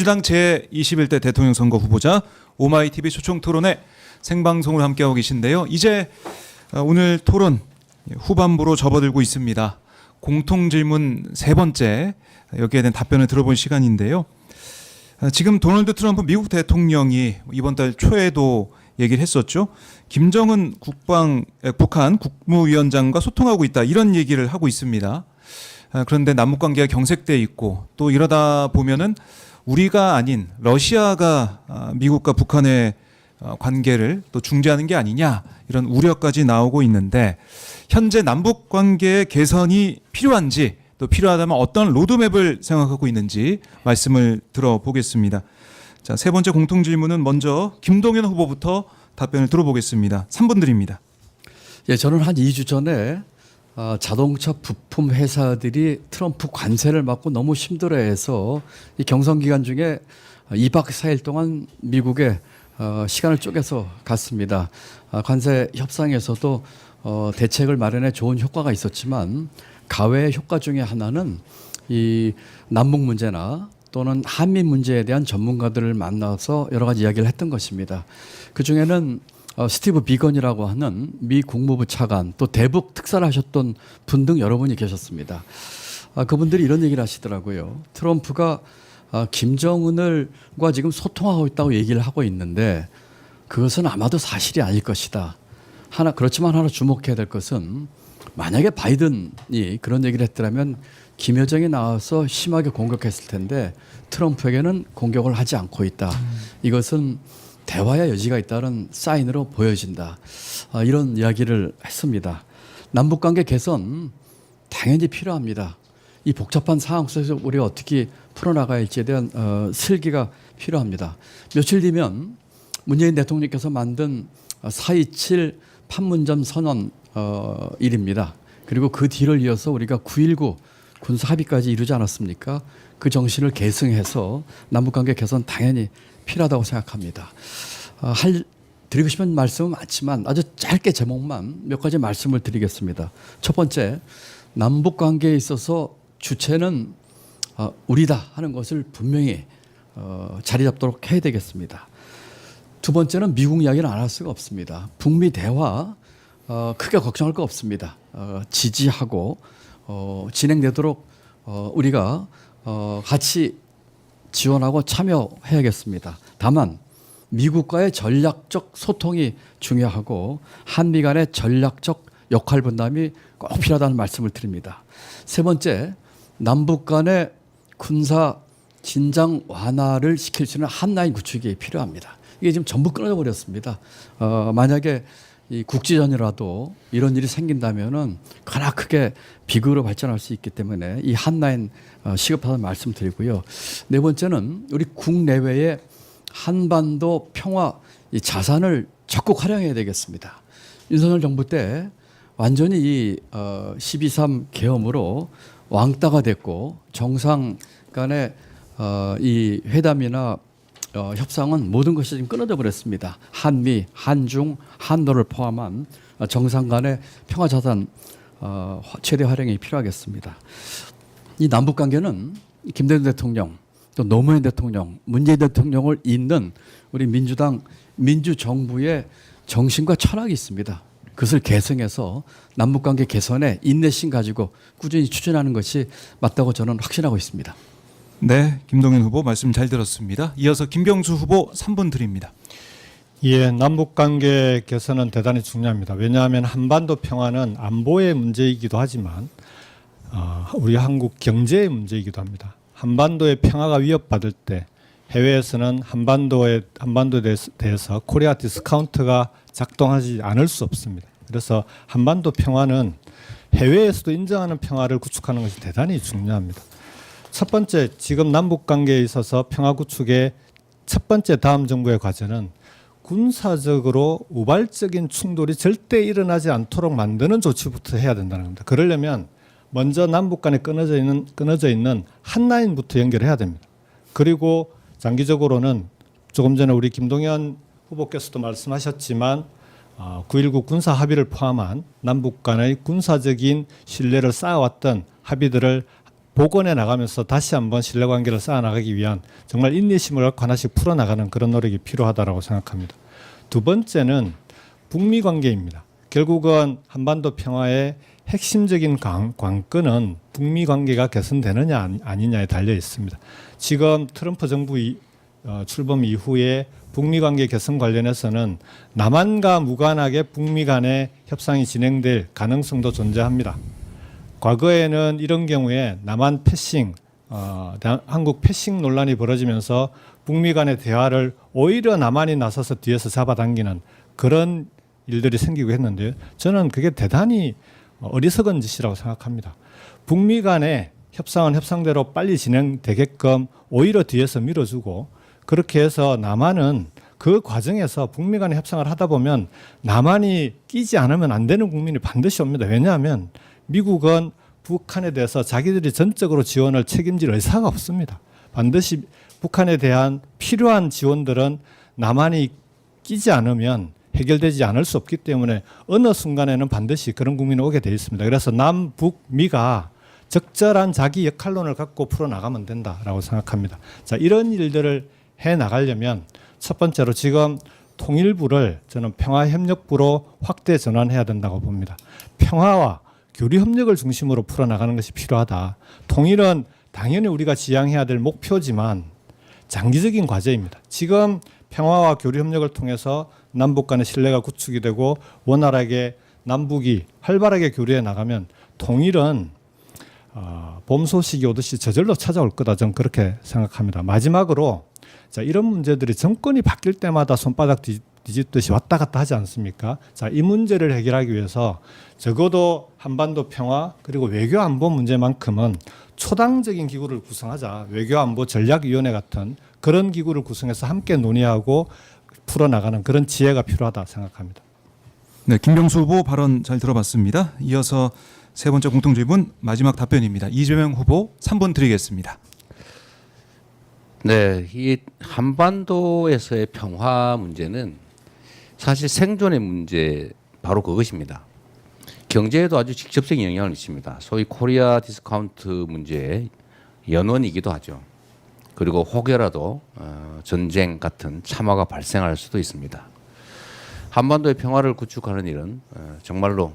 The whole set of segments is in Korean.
민주당 제21대 대통령 선거 후보자 오마이TV 초청 토론회 생방송으로 함께하고 계신데요. 이제 오늘 토론 후반부로 접어들고 있습니다. 공통질문 세 번째, 여기에 대한 답변을 들어본 시간인데요. 지금 도널드 트럼프 미국 대통령이 이번 달 초에도 얘기를 했었죠. 김정은 북한 국무위원장과 소통하고 있다, 이런 얘기를 하고 있습니다. 그런데 남북관계가 경색돼 있고 또 이러다 보면은 우리가 아닌 러시아가 미국과 북한의 관계를 또 중재하는 게 아니냐, 이런 우려까지 나오고 있는데, 현재 남북관계의 개선이 필요한지, 또 필요하다면 어떤 로드맵을 생각하고 있는지 말씀을 들어보겠습니다. 자, 세 번째 공통질문은 먼저 김동연 후보부터 답변을 들어보겠습니다. 3분 드립니다. 예, 저는 한 2주 전에 자동차 부품 회사들이 트럼프 관세를 받고 너무 힘들어해서 이 경선 기간 중에 2박 4일 동안 미국에 시간을 쪼개서 갔습니다. 관세 협상에서도 대책을 마련해 좋은 효과가 있었지만, 가외의 효과 중에 하나는 이 남북 문제나 또는 한미 문제에 대한 전문가들을 만나서 여러 가지 이야기를 했던 것입니다. 그 중에는 스티브 비건이라고 하는 미 국무부 차관, 또 대북 특사를 하셨던 분 등 여러분이 계셨습니다. 그분들이 이런 얘기를 하시더라고요. 트럼프가 김정은과 지금 소통하고 있다고 얘기를 하고 있는데 그것은 아마도 사실이 아닐 것이다. 그렇지만 하나 주목해야 될 것은, 만약에 바이든이 그런 얘기를 했더라면 김여정이 나와서 심하게 공격했을 텐데 트럼프에게는 공격을 하지 않고 있다. 이것은 대화의 여지가 있다는 사인으로 보여진다. 이런 이야기를 했습니다. 남북관계 개선 당연히 필요합니다. 이 복잡한 상황 속에서 우리가 어떻게 풀어나가야 할지에 대한 설계가 필요합니다. 며칠 뒤면 문재인 대통령께서 만든 4.27 판문점 선언 일입니다. 그리고 그 뒤를 이어서 우리가 9.19 군사 합의까지 이루지 않았습니까? 그 정신을 계승해서 남북관계 개선 당연히 필요하다고 생각합니다. 드리고 싶은 말씀은 많지만 아주 짧게 제목만 몇 가지 말씀을 드리겠습니다. 첫 번째, 남북관계에 있어서 주체는 우리다 하는 것을 분명히 자리 잡도록 해야 되겠습니다. 두 번째는 미국 이야기는 안 할 수가 없습니다. 북미 대화 크게 걱정할 거 없습니다. 지지하고 진행되도록 우리가 같이 지원하고 참여해야겠습니다. 다만 미국과의 전략적 소통이 중요하고 한미 간의 전략적 역할 분담이 꼭 필요하다는 말씀을 드립니다. 세 번째, 남북 간의 군사 긴장 완화를 시킬 수 있는 한라인 구축이 필요합니다. 이게 지금 전부 끊어져 버렸습니다. 만약에 이 국지전이라도 이런 일이 생긴다면은 가나 크게 비극으로 발전할 수 있기 때문에 이 한라인 시급하다는 말씀 드리고요. 네 번째는 우리 국내외의 한반도 평화 이 자산을 적극 활용해야 되겠습니다. 윤석열 정부 때 완전히 이 12.3 계엄으로 왕따가 됐고, 정상 간의 이 회담이나 협상은 모든 것이 지금 끊어져 버렸습니다. 한미, 한중, 한도를 포함한 정상 간의 평화 자산 최대 활용이 필요하겠습니다. 이 남북 관계는 김대중 대통령, 또 노무현 대통령, 문재인 대통령을 잇는 우리 민주당 민주정부의 정신과 철학이 있습니다. 그것을 계승해서 남북관계 개선에 인내심 가지고 꾸준히 추진하는 것이 맞다고 저는 확신하고 있습니다. 네, 김동연 후보 말씀 잘 들었습니다. 이어서 김경수 후보 3분 드립니다. 예, 남북관계 개선은 대단히 중요합니다. 왜냐하면 한반도 평화는 안보의 문제이기도 하지만 우리 한국 경제의 문제이기도 합니다. 한반도의 평화가 위협받을 때 해외에서는 한반도에 대해서 코리아 디스카운트가 작동하지 않을 수 없습니다. 그래서 한반도 평화는 해외에서도 인정하는 평화를 구축하는 것이 대단히 중요합니다. 첫 번째, 지금 남북 관계에 있어서 평화 구축의 첫 번째 다음 정부의 과제는 군사적으로 우발적인 충돌이 절대 일어나지 않도록 만드는 조치부터 해야 된다는 겁니다. 그러려면 먼저 남북 간에 끊어져 있는 한라인부터 연결해야 됩니다. 그리고 장기적으로는 조금 전에 우리 김동연 후보께서도 말씀하셨지만 9.19 군사 합의를 포함한 남북 간의 군사적인 신뢰를 쌓아왔던 합의들을 복원해 나가면서 다시 한번 신뢰관계를 쌓아나가기 위한 정말 인내심을 갖고 하나씩 풀어나가는 그런 노력이 필요하다고 생각합니다. 두 번째는 북미 관계입니다. 결국은 한반도 평화의 핵심적인 관건은 북미 관계가 개선되느냐 아니냐에 달려 있습니다. 지금 트럼프 정부 출범 이후에 북미 관계 개선 관련해서는 남한과 무관하게 북미 간의 협상이 진행될 가능성도 존재합니다. 과거에는 이런 경우에 남한 패싱, 한국 패싱 논란이 벌어지면서 북미 간의 대화를 오히려 남한이 나서서 뒤에서 잡아당기는 그런 일들이 생기고 했는데요. 저는 그게 대단히 어리석은 짓이라고 생각합니다. 북미 간의 협상은 협상대로 빨리 진행되게끔 오히려 뒤에서 밀어주고 그렇게 해서 남한은 그 과정에서 북미 간의 협상을 하다 보면 남한이 끼지 않으면 안 되는 국민이 반드시 옵니다. 왜냐하면 미국은 북한에 대해서 자기들이 전적으로 지원을 책임질 의사가 없습니다. 반드시 북한에 대한 필요한 지원들은 남한이 끼지 않으면 해결되지 않을 수 없기 때문에 어느 순간에는 반드시 그런 국민이 오게 되어 있습니다. 그래서 남북미가 적절한 자기 역할론을 갖고 풀어나가면 된다라고 생각합니다. 자, 이런 일들을 해나가려면 첫 번째로 지금 통일부를 저는 평화협력부로 확대 전환해야 된다고 봅니다. 평화와 교류협력을 중심으로 풀어나가는 것이 필요하다. 통일은 당연히 우리가 지향해야 될 목표지만 장기적인 과제입니다. 지금 평화와 교류협력을 통해서 남북 간의 신뢰가 구축이 되고 원활하게 남북이 활발하게 교류해 나가면 통일은 봄 소식이 오듯이 저절로 찾아올 거다. 저는 그렇게 생각합니다. 마지막으로 자, 이런 문제들이 정권이 바뀔 때마다 손바닥 뒤집듯이 왔다 갔다 하지 않습니까? 자, 이 문제를 해결하기 위해서 적어도 한반도 평화 그리고 외교 안보 문제만큼은 초당적인 기구를 구성하자. 외교 안보 전략위원회 같은 그런 기구를 구성해서 함께 논의하고 풀어나가는 그런 지혜가 필요하다 생각합니다. 네, 김병수 후보 발언 잘 들어봤습니다. 이어서 세 번째 공통질문 마지막 답변입니다. 이재명 후보 3분 드리겠습니다. 네, 이 한반도에서의 평화 문제는 사실 생존의 문제 바로 그것입니다. 경제에도 아주 직접적인 영향을 미칩니다. 소위 코리아 디스카운트 문제의 연원이기도 하죠. 그리고 혹여라도 전쟁 같은 참화가 발생할 수도 있습니다. 한반도의 평화를 구축하는 일은 정말로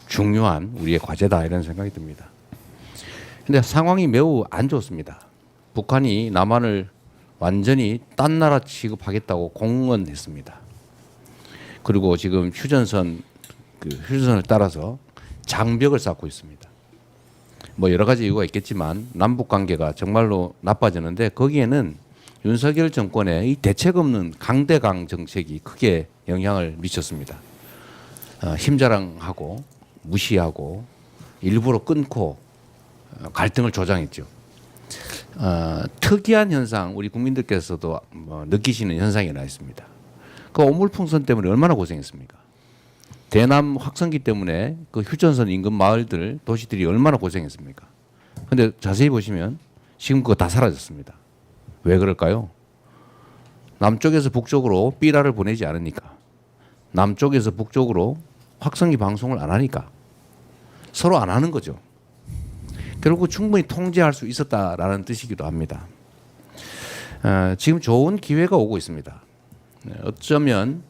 중요한 우리의 과제다 이런 생각이 듭니다. 그런데 상황이 매우 안 좋습니다. 북한이 남한을 완전히 딴 나라 취급하겠다고 공언했습니다. 그리고 지금 휴전선을 따라서 장벽을 쌓고 있습니다. 뭐 여러 가지 이유가 있겠지만 남북 관계가 정말로 나빠지는데 거기에는 윤석열 정권의 이 대책 없는 강대강 정책이 크게 영향을 미쳤습니다. 힘자랑하고 무시하고 일부러 끊고 갈등을 조장했죠. 특이한 현상 우리 국민들께서도 느끼시는 현상이 하나 있습니다. 그 오물풍선 때문에 얼마나 고생했습니까? 대남 확성기 때문에 그 휴전선 인근 마을들 도시들이 얼마나 고생했습니까? 그런데 자세히 보시면 지금 그거 다 사라졌습니다. 왜 그럴까요? 남쪽에서 북쪽으로 삐라를 보내지 않으니까, 남쪽에서 북쪽으로 확성기 방송을 안 하니까, 서로 안 하는 거죠. 결국 충분히 통제할 수 있었다라는 뜻이기도 합니다. 지금 좋은 기회가 오고 있습니다. 어쩌면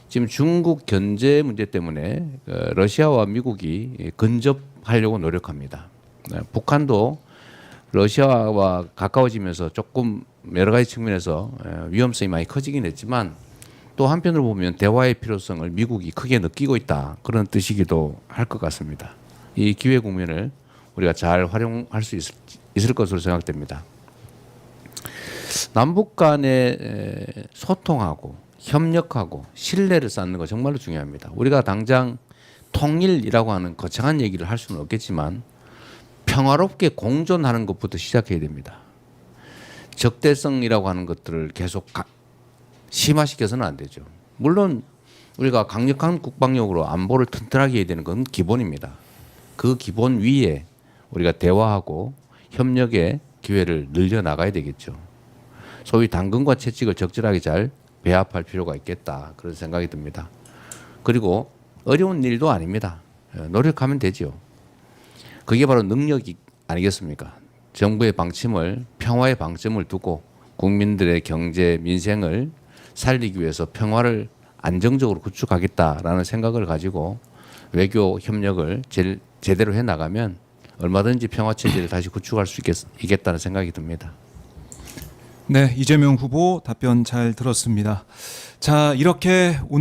지금 중국 견제 문제 때문에 러시아와 미국이 근접하려고 노력합니다. 북한도 러시아와 가까워지면서 조금 여러 가지 측면에서 위험성이 많이 커지긴 했지만 또 한편으로 보면 대화의 필요성을 미국이 크게 느끼고 있다. 그런 뜻이기도 할 것 같습니다. 이 기회 국면을 우리가 잘 활용할 수 있을 것으로 생각됩니다. 남북 간에 소통하고 협력하고 신뢰를 쌓는 거 정말로 중요합니다. 우리가 당장 통일이라고 하는 거창한 얘기를 할 수는 없겠지만 평화롭게 공존하는 것부터 시작해야 됩니다. 적대성이라고 하는 것들을 계속 심화시켜서는 안 되죠. 물론 우리가 강력한 국방력으로 안보를 튼튼하게 해야 되는 건 기본입니다. 그 기본 위에 우리가 대화하고 협력의 기회를 늘려나가야 되겠죠. 소위 당근과 채찍을 적절하게 잘 배합할 필요가 있겠다. 그런 생각이 듭니다. 그리고 어려운 일도 아닙니다. 노력하면 되죠. 그게 바로 능력이 아니겠습니까? 정부의 방침을 평화의 방점을 두고 국민들의 경제 민생을 살리기 위해서 평화를 안정적으로 구축하겠다라는 생각을 가지고 외교 협력을 제대로 해 나가면 얼마든지 평화 체제를 다시 구축할 수 있겠다는 생각이 듭니다. 네, 이재명 후보 답변 잘 들었습니다. 자, 이렇게 오늘